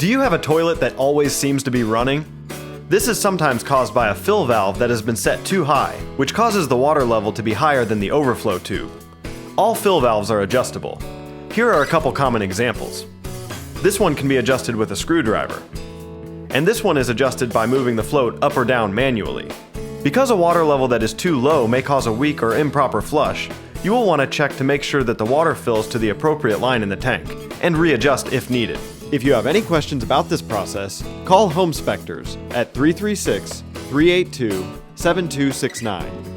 Do you have a toilet that always seems to be running? This is sometimes caused by a fill valve that has been set too high, which causes the water level to be higher than the overflow tube. All fill valves are adjustable. Here are a couple common examples. This one can be adjusted with a screwdriver. And this one is adjusted by moving the float up or down manually. Because a water level that is too low may cause a weak or improper flush, you will want to check to make sure that the water fills to the appropriate line in the tank, and readjust if needed. If you have any questions about this process, call Home Spectors at 336-382-7269.